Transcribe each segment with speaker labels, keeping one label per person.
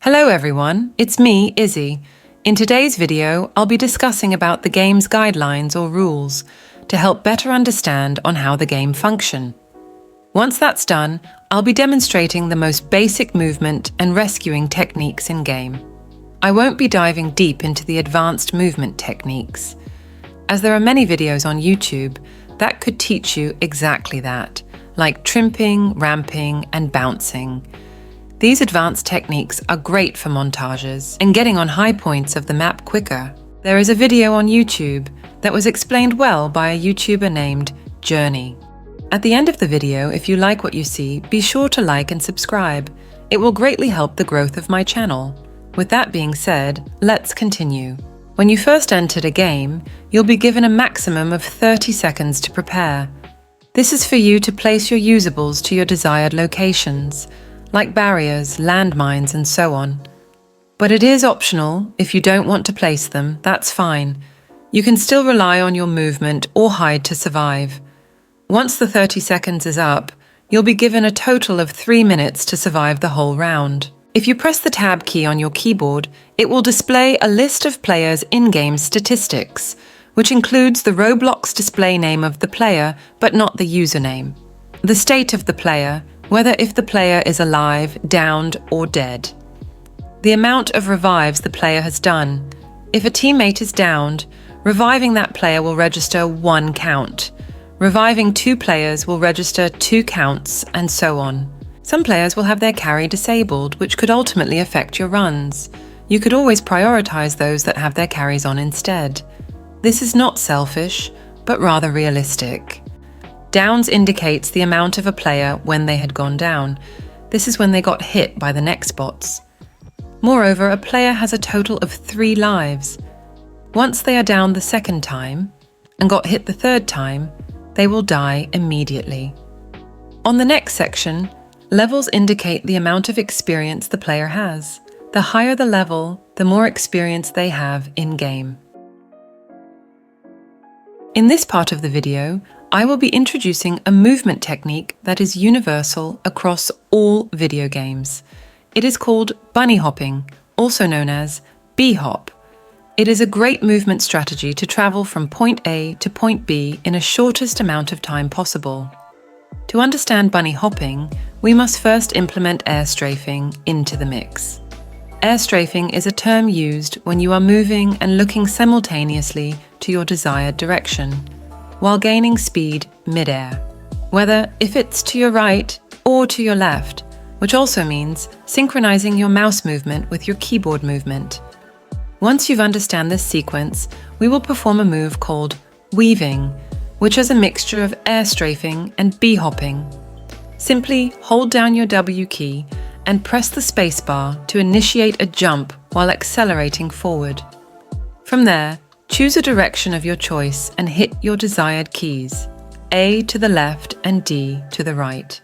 Speaker 1: Hello everyone, it's me, Izzy. In today's video, I'll be discussing about the game's guidelines or rules to help better understand on how the game function. Once that's done, I'll be demonstrating the most basic movement and rescuing techniques in game. I won't be diving deep into the advanced movement techniques, as there are many videos on YouTube that could teach you exactly that, like trimping, ramping, and bouncing. These advanced techniques are great for montages and getting on high points of the map quicker. There is a video on YouTube that was explained well by a YouTuber named Journey. At the end of the video, if you like what you see, be sure to like and subscribe. It will greatly help the growth of my channel. With that being said, let's continue. When you first entered a game, you'll be given a maximum of 30 seconds to prepare. This is for you to place your usables to your desired locations, like barriers, landmines, and so on. But it is optional. If you don't want to place them, that's fine. You can still rely on your movement or hide to survive. Once the 30 seconds is up, you'll be given a total of 3 minutes to survive the whole round. If you press the Tab key on your keyboard, it will display a list of players' in-game statistics, which includes the Roblox display name of the player, but not the username. The state of the player, whether if the player is alive, downed, or dead. The amount of revives the player has done. If a teammate is downed, reviving that player will register 1 count. Reviving 2 players will register 2 counts, and so on. Some players will have their carry disabled, which could ultimately affect your runs. You could always prioritize those that have their carries on instead. This is not selfish, but rather realistic. Downs indicates the amount of a player when they had gone down. This is when they got hit by the next bots. Moreover, a player has a total of 3 lives. Once they are down the second time and got hit the third time, they will die immediately. On the next section, levels indicate the amount of experience the player has. The higher the level, the more experience they have in-game. In this part of the video, I will be introducing a movement technique that is universal across all video games. It is called bunny hopping, also known as BHOP. It is a great movement strategy to travel from point A to point B in a shortest amount of time possible. To understand bunny hopping, we must first implement air strafing into the mix. Air strafing is a term used when you are moving and looking simultaneously to your desired direction, while gaining speed mid-air, whether if it's to your right or to your left, which also means synchronizing your mouse movement with your keyboard movement. Once you've understand this sequence, we will perform a move called weaving, which is a mixture of air strafing and B-hopping. Simply hold down your W key and press the spacebar to initiate a jump while accelerating forward. From there, choose a direction of your choice and hit your desired keys, A to the left and D to the right.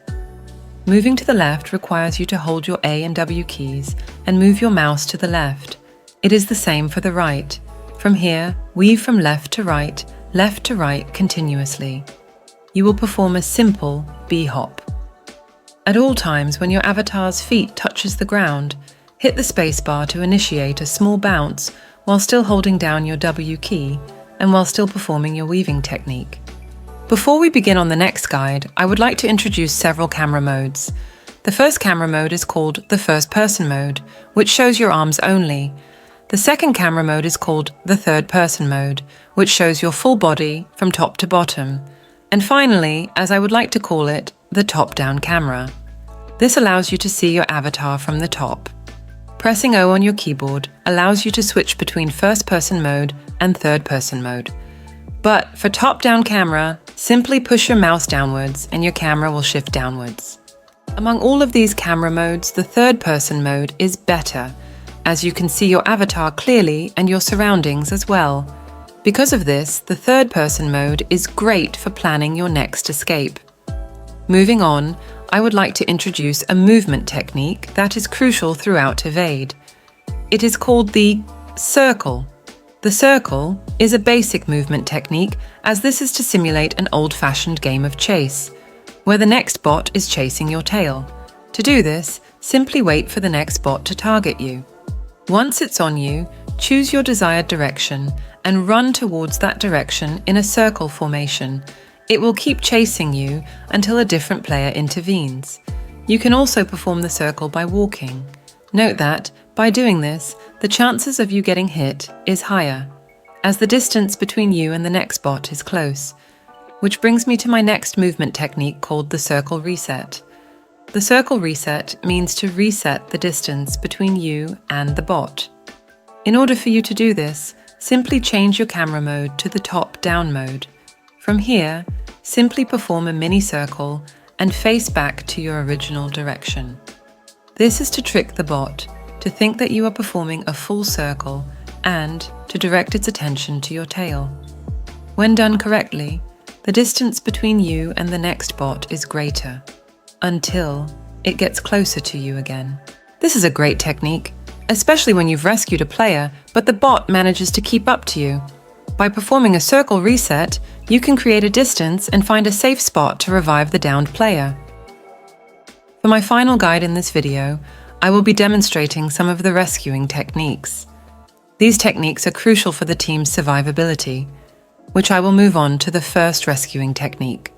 Speaker 1: Moving to the left requires you to hold your A and W keys and move your mouse to the left. It is the same for the right. From here, weave from left to right continuously. You will perform a simple B-hop. At all times when your avatar's feet touches the ground, hit the spacebar to initiate a small bounce while still holding down your W key and while still performing your weaving technique. Before we begin on the next guide, I would like to introduce several camera modes. The first camera mode is called the first person mode, which shows your arms only. The second camera mode is called the third person mode, which shows your full body from top to bottom. And finally, as I would like to call it, the top-down camera. This allows you to see your avatar from the top. Pressing O on your keyboard allows you to switch between first-person mode and third-person mode. But for top-down camera, simply push your mouse downwards and your camera will shift downwards. Among all of these camera modes, the third-person mode is better, as you can see your avatar clearly and your surroundings as well. Because of this, the third-person mode is great for planning your next escape. Moving on, I would like to introduce a movement technique that is crucial throughout Evade. It is called the circle. The circle is a basic movement technique, as this is to simulate an old-fashioned game of chase, where the next bot is chasing your tail. To do this, simply wait for the next bot to target you. Once it's on you, choose your desired direction and run towards that direction in a circle formation. It will keep chasing you until a different player intervenes. You can also perform the circle by walking. Note that, by doing this, the chances of you getting hit is higher, as the distance between you and the next bot is close. Which brings me to my next movement technique called the circle reset. The circle reset means to reset the distance between you and the bot. In order for you to do this, simply change your camera mode to the top-down mode. From here, simply perform a mini circle and face back to your original direction. This is to trick the bot to think that you are performing a full circle and to direct its attention to your tail. When done correctly, the distance between you and the next bot is greater, until it gets closer to you again. This is a great technique, especially when you've rescued a player, but the bot manages to keep up to you. By performing a circle reset, you can create a distance and find a safe spot to revive the downed player. For my final guide in this video, I will be demonstrating some of the rescuing techniques. These techniques are crucial for the team's survivability, which I will move on to the first rescuing technique.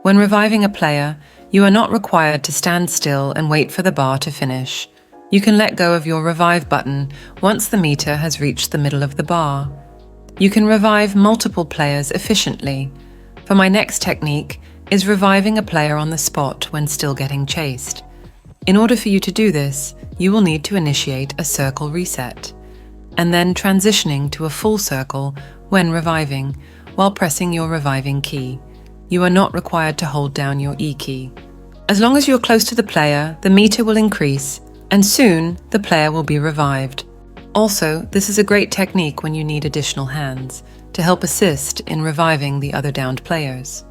Speaker 1: When reviving a player, you are not required to stand still and wait for the bar to finish. You can let go of your revive button once the meter has reached the middle of the bar. You can revive multiple players efficiently. For my next technique is reviving a player on the spot when still getting chased. In order for you to do this, you will need to initiate a circle reset, and then transitioning to a full circle when reviving, while pressing your reviving key. You are not required to hold down your E key. As long as you're close to the player, the meter will increase, and soon the player will be revived. Also, this is a great technique when you need additional hands to help assist in reviving the other downed players.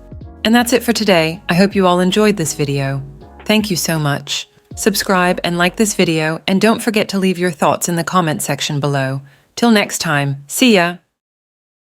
Speaker 1: And that's it for today. I hope you all enjoyed this video. Thank you so much. Subscribe and like this video, and don't forget to leave your thoughts in the comment section below. Till next time, see ya!